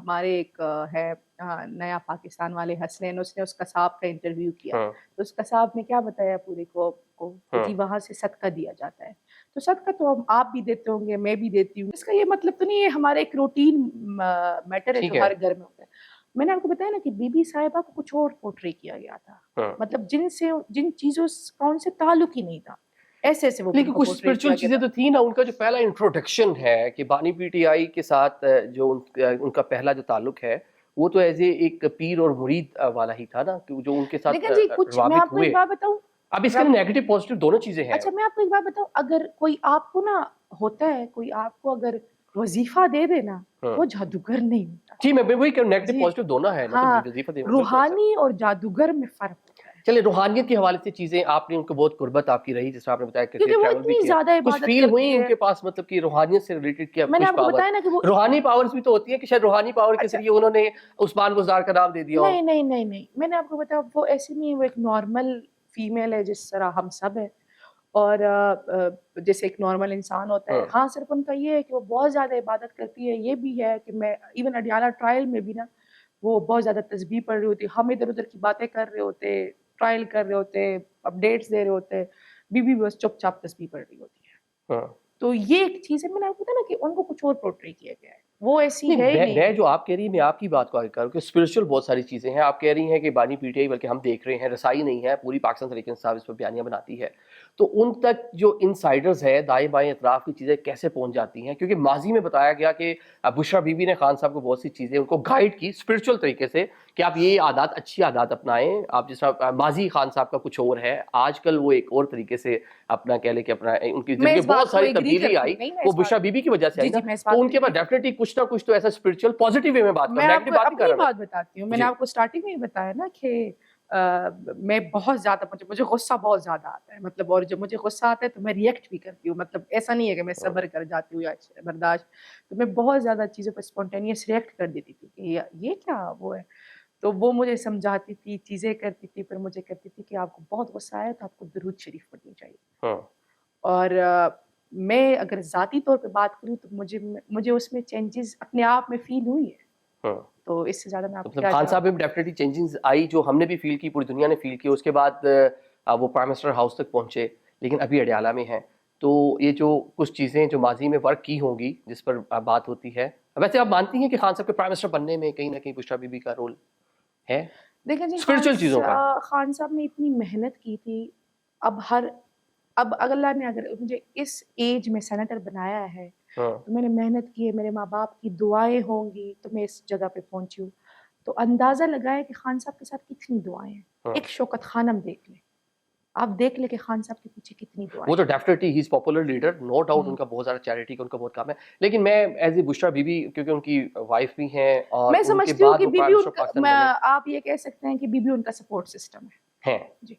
ہمارے ایک ہے نیا پاکستان والے حسنین، اس نے اس قصاب کا انٹرویو کیا، تو اس قصاب نے کیا بتایا پوری قوم کو کہ جی وہاں سے صدقہ دیا جاتا ہے. تو صدقہ تو آپ بھی دیتے ہوں گے، میں بھی دیتی ہوں، اس کا یہ مطلب تو نہیں ہے ہمارا ایک روٹین میٹر ہے جو ہر گھر میں ہوتا ہے. میں نے آپ کو بتایا نا کہ بی بی صاحبہ کو کچھ اور پورٹری کیا گیا تھا، مطلب جن چیزوں کا ان سے تعلق ہی نہیں تھا، ایسے ایسے وہ. لیکن کچھ اسپرچل چیزیں تو تھیں نا. ان کا جو پہلا انٹروڈکشن ہے کہ بانی پی ٹی آئی کے ساتھ جو ان کا پہلا جو تعلق ہے وہ تو ایز اے ایک پیر اور مرید والا ہی تھا نا، جو ان کے ساتھ لیکن جی کچھ میں آپ کو ایک بات بتاؤں. اب اس کے نیگیٹو پازیٹیو دونوں چیزیں ہیں. اچھا میں آپ کو ایک بات بتاؤں، اگر کوئی آپ کو نا ہوتا ہے، کوئی آپ کو اگر وظیفہ دے دے نا، وہ جادوگر نہیں ہوتا. جی میں وہی کہ نیگیٹو پازیٹیو دونوں ہے نا. تو وظیفہ دے روحانی اور جادوگر میں فرق ہوتا ہے. چلے روحانیت کے حوالے سے چیزیں آپ نے ان کو بہت قربت آپ کی رہی، جس طرح آپ نے بتایا کہ کیونکہ وہ ٹریول بھی اتنی کیا، زیادہ کچھ عبادت فیل ہوئی کرتی ان ہے. کے پاس مطلب کہ روحانیت سے ریلیٹڈ کیا میں نے کچھ آپ کو پاور. بتایا نا کہ وہ روحانی پاورز بھی تو ہوتی ہیں کہ شاید روحانی پاور کے ذریعے انہوں نے عثمان بزدار کا نام دے دیا. نہیں نہیں نہیں نہیں، میں نے آپ کو بتایا وہ ایسی نہیں ہے، وہ ایک نارمل فیمیل ہے جس طرح ہم سب ہیں، اور جیسے ایک نارمل انسان ہوتا ہے. ہاں صرف ان کا یہ ہے کہ وہ بہت زیادہ عبادت کرتی ہے. یہ بھی ہے کہ میں ایون اڈیالہ ٹرائل میں بھی نا وہ بہت زیادہ تسبیح پڑھ رہی ہوتی، ہم ادھر ادھر کی باتیں کر رہے ہوتے، ٹرائل کر رہے ہوتے، اپڈیٹس دے رہے ہوتے، بی بس چپ چاپ تسبیح پڑھ رہی ہوتی ہے. تو یہ ایک چیز ہے. میں نے آپ کو بتایا نا کہ ان کو کچھ اور پورٹری کیا گیا ہے، وہ ایسی ہے ہی نہیں. میں جو آپ کہہ رہی ہیں میں آپ کی بات کو آگے کروں کہ اسپرچل بہت ساری چیزیں ہیں. آپ کہہ رہی ہیں کہ بانی پی ٹی آئی بلکہ ہم دیکھ رہے ہیں رسائی نہیں ہے، پوری پاکستان تحریک انصاف اس پر بیانیاں بناتی ہے، تو ان تک جو انسائیڈرز ہے دائیں بائیں اطراف کی چیزیں کیسے پہنچ جاتی ہیں؟ کیونکہ ماضی میں بتایا گیا کہ بشرا بی بی نے خان صاحب کو بہت سی چیزیں ان کو گائیڈ کی اسپرچل طریقے سے کہ آپ یہ عادات اچھی عادات اپنائیں. آپ جس طرح ماضی خان صاحب کا کچھ اور ہے، آج کل وہ ایک اور طریقے سے اپنا کہہ لیں کہ اپنا ان کی زندگی بہت ساری تبدیلی آئی، وہ بشرا بی بی کی وجہ سے آئی نا. تو ان کے پاس ڈیفینیٹلی کچھ نہ کچھ تو ایسا اسپرچل پازیٹیو وے میں بات کروں، نیگیٹو بات نہیں کر رہا. میں آپ کو اپنی بات بتاتی ہوں. میں نے آپ کو اسٹارٹنگ میں ہی بتایا نا کہ میں بہت زیادہ مجھے غصہ بہت زیادہ آتا ہے، مطلب، اور جب مجھے غصہ آتا ہے تو میں ریئیکٹ بھی کرتی ہوں. مطلب ایسا نہیں ہے کہ میں صبر کر جاتی ہوں یا برداشت، تو میں بہت زیادہ چیزوں پہ اسپونٹینیس ریئیکٹ کر دیتی تھی کہ یہ کیا وہ ہے. تو وہ مجھے سمجھاتی تھی، چیزیں کرتی تھی، پھر مجھے کہتی تھی کہ آپ کو بہت غصہ آیا تو آپ کو درود شریف پڑھنی چاہیے. اور میں اگر ذاتی طور پہ بات کروں تو مجھے اس میں چینجز اپنے آپ میں فیل ہوئی ہے. تو اس سے زیادہ میں آپ مطلب خان صاحب میں ڈیفینیٹلی چینجز آئی جو ہم نے بھی فیل کی، پوری دنیا نے فیل کی. اس کے بعد وہ پرائم منسٹر ہاؤس تک پہنچے لیکن ابھی اڈیالہ میں ہیں. تو یہ جو کچھ چیزیں جو ماضی میں ورک کی ہوں گی جس پر بات ہوتی ہے، ویسے آپ مانتی ہیں کہ خان صاحب کے پرائم منسٹر بننے میں کہیں نہ کہیں بشرا بی بی کا رول ہے؟ دیکھیں جی، اسپرچل چیزوں کا خان صاحب نے اتنی محنت کی تھی. اب اللہ نے اگر مجھے اس ایج میں سینیٹر بنایا ہے تو میں نے محنت کی ہے، میرے ماں باپ کی دعائیں ہوں گی تو میں اس جگہ پہ پہنچی ہوں. تو اندازہ لگائے کہ خان صاحب کے ساتھ کتنی دعائیں ہیں. ایک شوکت خانم دیکھ لیں، آپ دیکھ لیں کہ خان صاحب کے پیچھے کتنی دعائیں. وہ تو definitely he is popular leader, no doubt. ان کا بہت سارا چیریٹی کا ان کا بہت کام ہے. لیکن میں as a Bushra be be کیونکہ ان کی وائف بھی ہیں اور میں سمجھتی ہوں کہ بی بی آپ یہ کہہ سکتے ہیں کہ بی بی ان کا سپورٹ سسٹم ہے. جی